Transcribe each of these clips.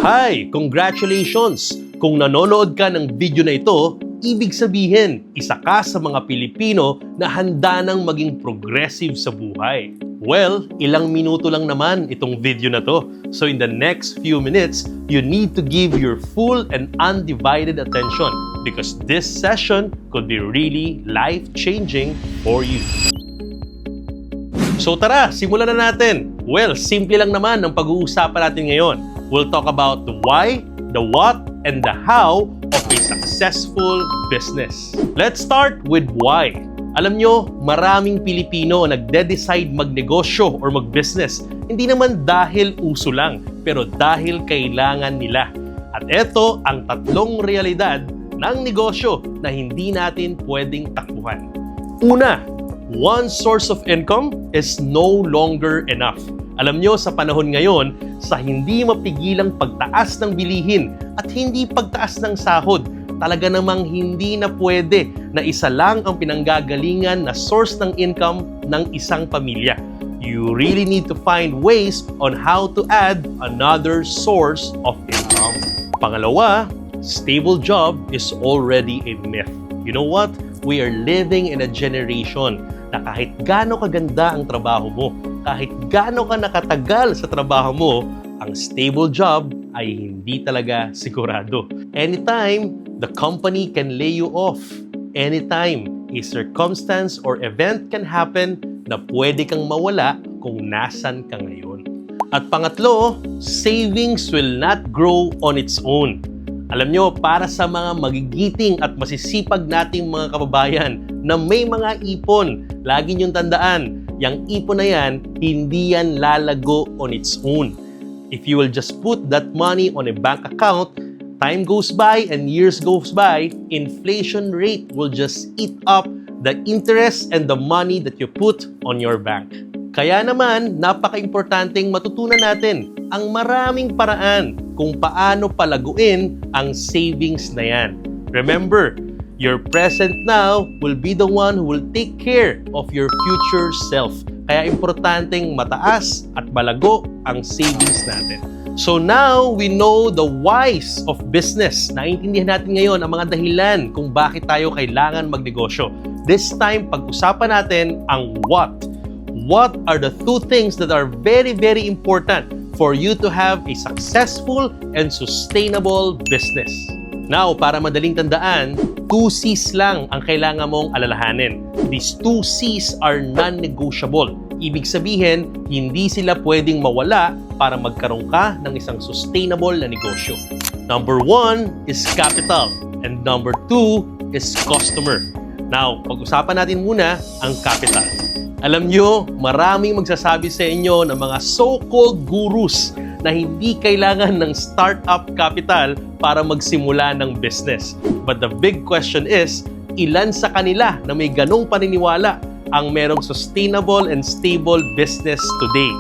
Hi! Congratulations! Kung nanonood ka ng video na ito, ibig sabihin, isa ka sa mga Pilipino na handa nang maging progressive sa buhay. Well, ilang minuto lang naman itong video na to. So in the next few minutes, you need to give your full and undivided attention because this session could be really life-changing for you. So tara, simulan na natin. Well, simple lang naman ang pag-uusapan natin ngayon. We'll talk about the why, the what, and the how of a successful business. Let's start with why. Alam nyo, maraming Pilipino nagde-decide magnegosyo or mag-business. Hindi naman dahil uso lang, pero dahil kailangan nila. At ito ang tatlong realidad ng negosyo na hindi natin pwedeng takbuhan. Una, one source of income is no longer enough. Alam nyo, sa panahon ngayon, sa hindi mapigilang pagtaas ng bilihin at hindi pagtaas ng sahod, talaga namang hindi na pwede na isa lang ang pinanggagalingan na source ng income ng isang pamilya. You really need to find ways on how to add another source of income. Pangalawa, stable job is already a myth. You know what? We are living in a generation na kahit gaano kaganda ang trabaho mo, kahit gaano ka nakatagal sa trabaho mo, ang stable job ay hindi talaga sigurado. Anytime, the company can lay you off. Anytime, a circumstance or event can happen na pwede kang mawala kung nasan ka ngayon. At pangatlo, savings will not grow on its own. Alam nyo, para sa mga magigiting at masisipag nating mga kababayan na may mga ipon, lagi nyong tandaan, yung ipon na yan, hindi yan lalago on its own. If you will just put that money on a bank account, time goes by and years goes by, inflation rate will just eat up the interest and the money that you put on your bank. Kaya naman, napaka-importanteng matutunan natin ang maraming paraan kung paano palaguin ang savings na yan. Remember, your present now will be the one who will take care of your future self. Kaya importanteng mataas at malago ang savings natin. So now, we know the whys of business. Naiintindihan natin ngayon ang mga dahilan kung bakit tayo kailangan magnegosyo. This time, pag-usapan natin ang what. What are the two things that are very, very important for you to have a successful and sustainable business? Now, para madaling tandaan, 2 C's lang ang kailangan mong alalahanin. These 2 C's are non-negotiable. Ibig sabihin, hindi sila pwedeng mawala para magkaroon ka ng isang sustainable na negosyo. Number 1 is capital and number 2 is customer. Now, pag-usapan natin muna ang capital. Alam nyo, maraming magsasabi sa inyo ng mga so-called gurus na hindi kailangan ng startup capital para magsimula ng business. But the big question is, ilan sa kanila na may ganong paniniwala ang merong sustainable and stable business today?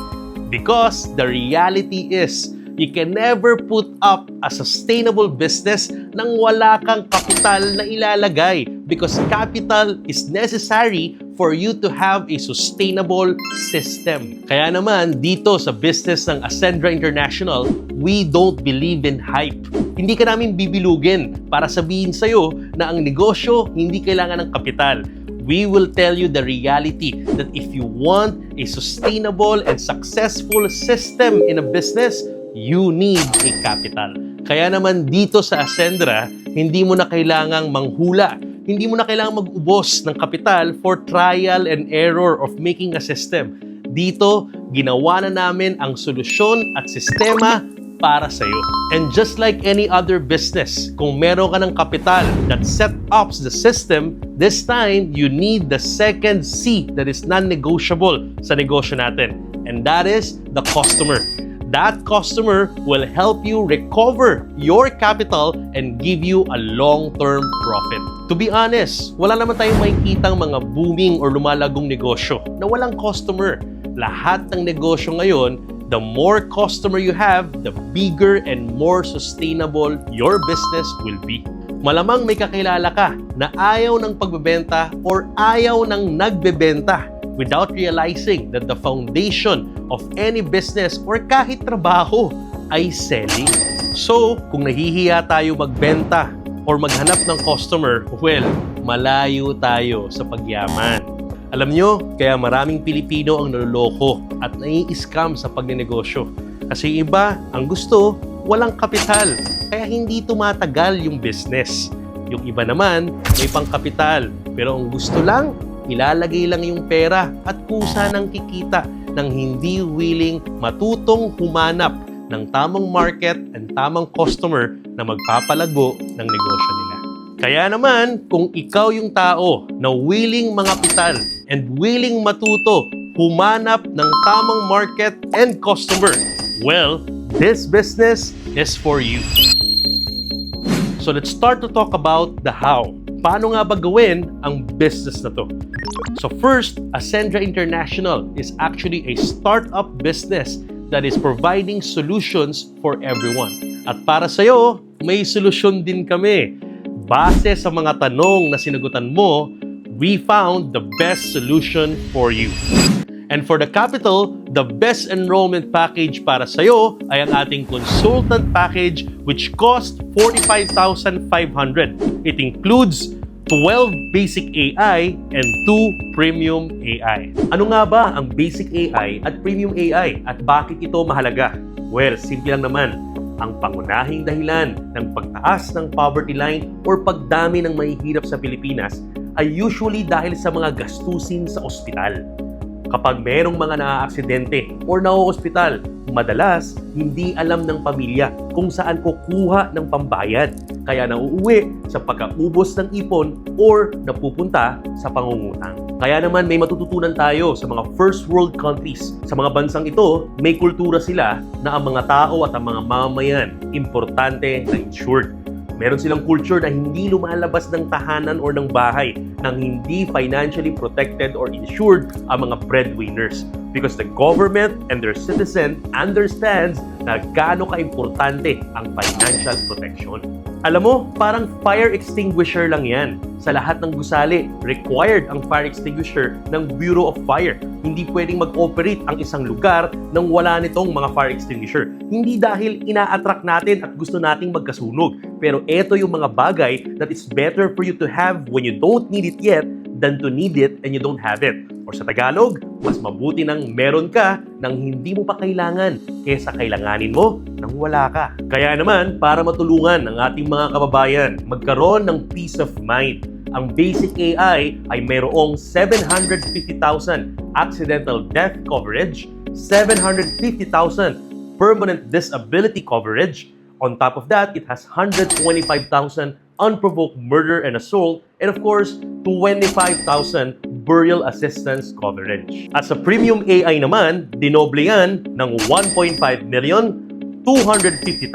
Because the reality is, you can never put up a sustainable business nang wala kang kapital na ilalagay because capital is necessary for you to have a sustainable system. Kaya naman, dito sa business ng Ascendra International, we don't believe in hype. Hindi ka namin bibilugin para sabihin sa'yo na ang negosyo hindi kailangan ng kapital. We will tell you the reality that if you want a sustainable and successful system in a business, you need a capital. Kaya naman dito sa Ascendra, hindi mo na kailangang manghula. Hindi mo na kailangang mag-ubos ng kapital for trial and error of making a system. Dito, ginawa na namin ang solusyon at sistema para sa'yo. And just like any other business, kung meron ka ng kapital that set up the system, this time, you need the second C that is non-negotiable sa negosyo natin. And that is the customer. That customer will help you recover your capital and give you a long-term profit. To be honest, wala naman tayong makikitang mga booming or lumalagong negosyo na walang customer. Lahat ng negosyo ngayon, the more customer you have, the bigger and more sustainable your business will be. Malamang may kakilala ka na ayaw ng pagbebenta or ayaw ng nagbebenta without realizing that the foundation of any business or kahit trabaho ay selling. So, kung nahihiya tayo magbenta or maghanap ng customer, well, malayo tayo sa pagyaman. Alam nyo, kaya maraming Pilipino ang naloloko at nai-scam sa pagnenegosyo. Kasi iba, ang gusto, walang kapital, kaya hindi tumatagal yung business. Yung iba naman, may pangkapital, pero ang gusto lang, ilalagay lang yung pera at kusa ng kikita nang hindi willing matutong humanap ng tamang market and tamang customer na magpapalago ng negosyo nila. Kaya naman, kung ikaw yung tao na willing mangapital and willing matuto humanap ng tamang market and customer, well, this business is for you. So let's start to talk about the how. Paano nga ba gawin ang business na to? So first, Ascendra International is actually a startup business that is providing solutions for everyone. At para sa'yo, may solusyon din kami. Base sa mga tanong na sinagutan mo, we found the best solution for you. And for the capital, the best enrollment package para sa'yo ay ang ating consultant package which costs 45,500. It includes 12 basic AI and 2 premium AI. Ano nga ba ang basic AI at premium AI at bakit ito mahalaga? Well, simple lang naman. Ang pangunahing dahilan ng pagtaas ng poverty line or pagdami ng mahihirap sa Pilipinas ay usually dahil sa mga gastusin sa ospital. Kapag merong mga naaaksidente or na-ospital, madalas hindi alam ng pamilya kung saan kukuha ng pambayad. Kaya nauuwi sa pagkaubos ng ipon or napupunta sa pangungutang. Kaya naman may matututunan tayo sa mga first world countries. Sa mga bansang ito, may kultura sila na ang mga tao at ang mga mamamayan importante na insured. Meron silang culture na hindi lumalabas ng tahanan or ng bahay nang hindi financially protected or insured ang mga breadwinners because the government and their citizen understands na gaano ka-importante ang financial protection. Alam mo, parang fire extinguisher lang yan. Sa lahat ng gusali, required ang fire extinguisher ng Bureau of Fire. Hindi pwedeng mag-operate ang isang lugar nang wala nitong mga fire extinguisher. Hindi dahil ina-attract natin at gusto nating magkasunog. Pero ito yung mga bagay that it's better for you to have when you don't need it yet than to need it and you don't have it. Or sa Tagalog, mas mabuti nang meron ka nang hindi mo pa kailangan kaysa kailanganin mo nang wala ka. Kaya naman, para matulungan ang ating mga kababayan magkaroon ng peace of mind, ang basic AI ay mayroong 750,000 accidental death coverage, 750,000 permanent disability coverage. On top of that, it has 125,000 unprovoked murder and assault, and of course, 25,000 burial assistance coverage. At sa premium AI naman, dinoble yan ng 1.5 million, 250,000,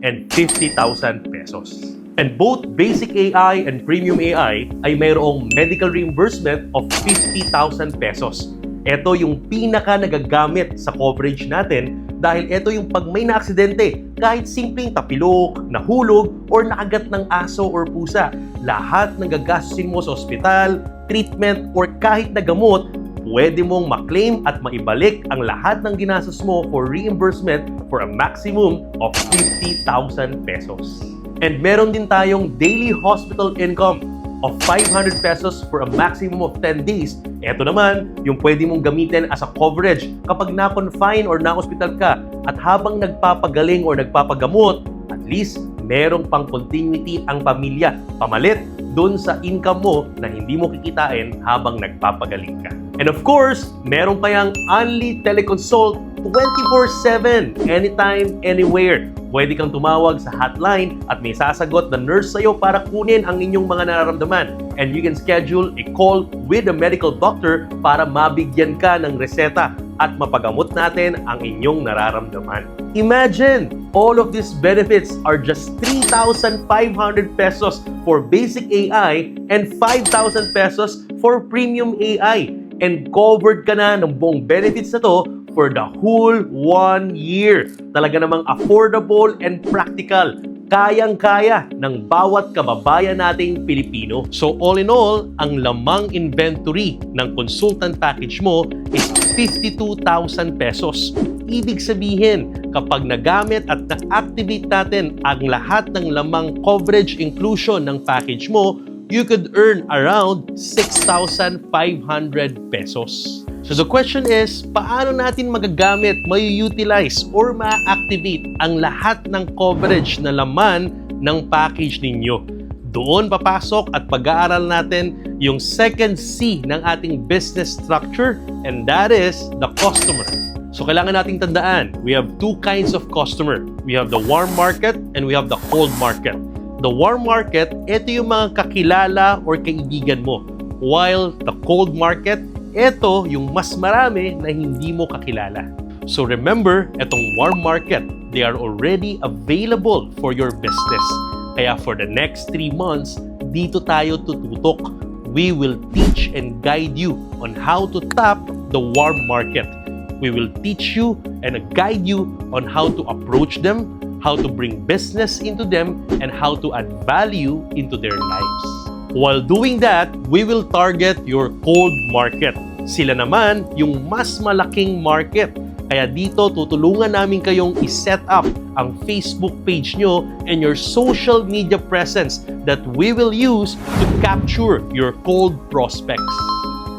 and 50,000 pesos. And both basic AI and premium AI ay mayroong medical reimbursement of 50,000 pesos. Ito yung pinaka nagagamit sa coverage natin dahil ito yung pag may na-aksidente, kahit simpleng tapilok, nahulog, or nakagat ng aso or pusa, lahat ng gagastusin mo sa ospital, treatment, or kahit na gamot, pwede mong maklaim at maibalik ang lahat ng ginastos mo for reimbursement for a maximum of 50,000 pesos. And meron din tayong daily hospital income of 500 pesos for a maximum of 10 days. Ito naman, yung pwede mong gamitin as a coverage kapag na-confine or na-hospital ka at habang nagpapagaling or nagpapagamot, at least merong pang continuity ang pamilya, pamalit doon sa income mo na hindi mo kikitain habang nagpapagaling ka. And of course, meron kayang only teleconsult 24/7, anytime, anywhere. Pwede kang tumawag sa hotline at may sasagot na nurse sa'yo para kunin ang inyong mga nararamdaman. And you can schedule a call with a medical doctor para mabigyan ka ng reseta at mapagamot natin ang inyong nararamdaman. Imagine, all of these benefits are just 3,500 pesos for basic AI and 5,000 pesos for premium AI. And covered ka na ng buong benefits na to for the whole 1 year. Talaga namang affordable and practical. kayang-kaya ng bawat kababayan nating Pilipino. So all in all, ang lamang inventory ng consultant package mo is 52,000 pesos. Ibig sabihin, kapag nagamit at na-activate natin ang lahat ng lamang coverage inclusion ng package mo, you could earn around 6,500 pesos. So the question is, paano natin magagamit, may-utilize, or ma-activate ang lahat ng coverage na laman ng package ninyo? Doon papasok at pag-aaral natin yung second C ng ating business structure, and that is the customer. So kailangan nating tandaan, we have two kinds of customer. We have the warm market and we have the cold market. The warm market, ito yung mga kakilala or kaibigan mo. While the cold market, ito yung mas marami na hindi mo kakilala. So remember, itong warm market, they are already available for your business. Kaya for the next 3 months, dito tayo tututok. We will teach and guide you on how to tap the warm market. We will teach you and guide you on how to approach them, how to bring business into them, and how to add value into their lives. While doing that, we will target your cold market. Sila naman yung mas malaking market. Kaya dito, tutulungan namin kayong i-set up ang Facebook page nyo and your social media presence that we will use to capture your cold prospects.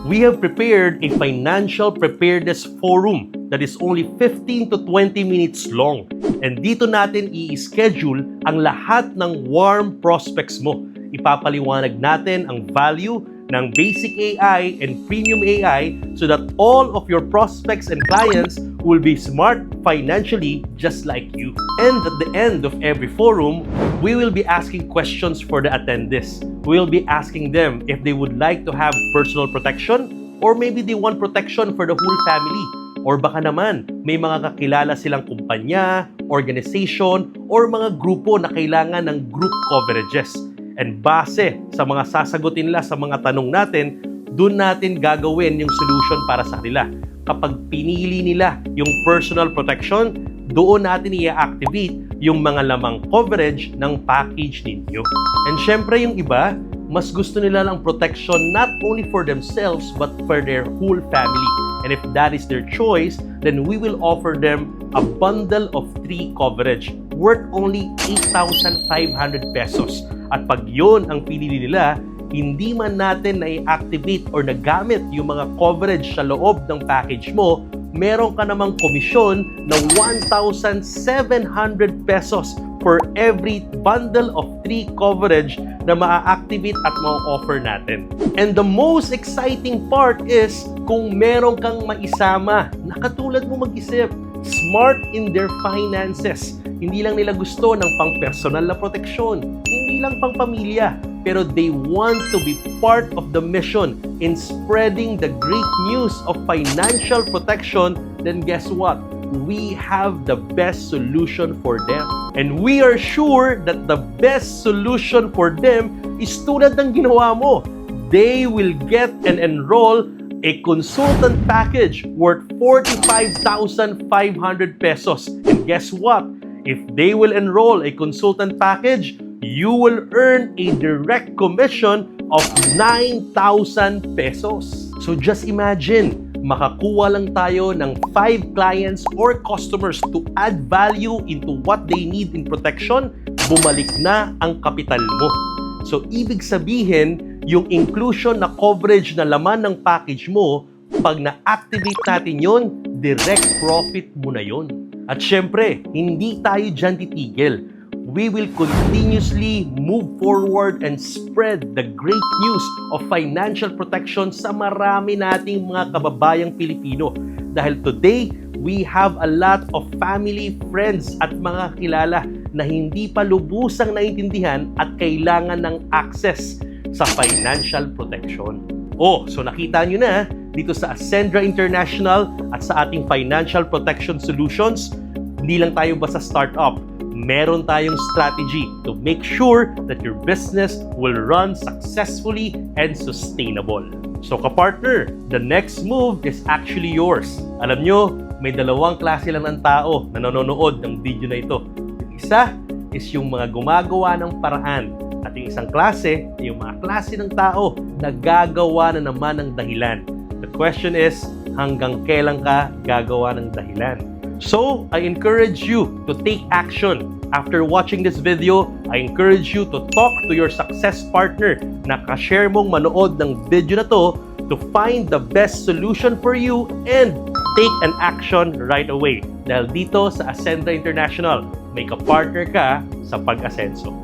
We have prepared a financial preparedness forum that is only 15 to 20 minutes long. And dito natin i-schedule ang lahat ng warm prospects mo. Ipapaliwanag natin ang value ng basic AI and premium AI so that all of your prospects and clients will be smart financially just like you. And at the end of every forum, we will be asking questions for the attendees. We will be asking them if they would like to have personal protection or maybe they want protection for the whole family. Or baka naman, may mga kakilala silang kumpanya, organization, or mga grupo na kailangan ng group coverages. And base sa mga sasagutin nila sa mga tanong natin, doon natin gagawin yung solution para sa kanila. Kapag pinili nila yung personal protection, doon natin i-activate yung mga lamang coverage ng package ninyo. And syempre yung iba, mas gusto nila ng protection not only for themselves but for their whole family. And if that is their choice, then we will offer them a bundle of 3 coverage worth only 8,500 pesos. At pag yun ang pinili nila, hindi man natin na-activate or nagamit yung mga coverage sa loob ng package mo, meron ka namang komisyon na 1,700 pesos for every bundle of 3 coverage na maa-activate at ma-offer natin. And the most exciting part is kung meron kang maisama na katulad mo mag-isip, smart in their finances. Hindi lang nila gusto ng pang-personal na proteksyon, hindi lang pang-pamilya, pero they want to be part of the mission in spreading the great news of financial protection, then guess what? We have the best solution for them. And we are sure that the best solution for them is tulad ng ginawa mo. They will get and enroll a consultant package worth 45,500 pesos. And guess what? If they will enroll a consultant package, you will earn a direct commission of 9,000 pesos. So just imagine, makakuha lang tayo ng 5 clients or customers to add value into what they need in protection, bumalik na ang kapital mo. So ibig sabihin, yung inclusion na coverage na laman ng package mo, pag na-activate natin yon, direct profit mo na yon. At syempre, hindi tayo dyan titigil. We will continuously move forward and spread the great news of financial protection sa marami nating mga kababayang Pilipino. Dahil today, we have a lot of family, friends at mga kilala na hindi pa lubusang naintindihan at kailangan ng access sa financial protection. Oh, so nakita nyo na dito sa Ascendra International at sa ating financial protection solutions, hindi lang tayo basta startup. Meron tayong strategy to make sure that your business will run successfully and sustainable. So kapartner, the next move is actually yours. Alam nyo, may 2 klase lang ng tao na nanonood ng video na ito. Yung isa, is yung mga gumagawa ng paraan. At yung isang klase, yung mga klase ng tao na gagawa na naman ng dahilan. The question is, hanggang kailan ka gagawa ng dahilan? So, I encourage you to take action. After watching this video, I encourage you to talk to your success partner na ka-share mong manood ng video na to to find the best solution for you and take an action right away. Dahil dito sa Ascenda International, may ka-partner ka sa pag-asenso.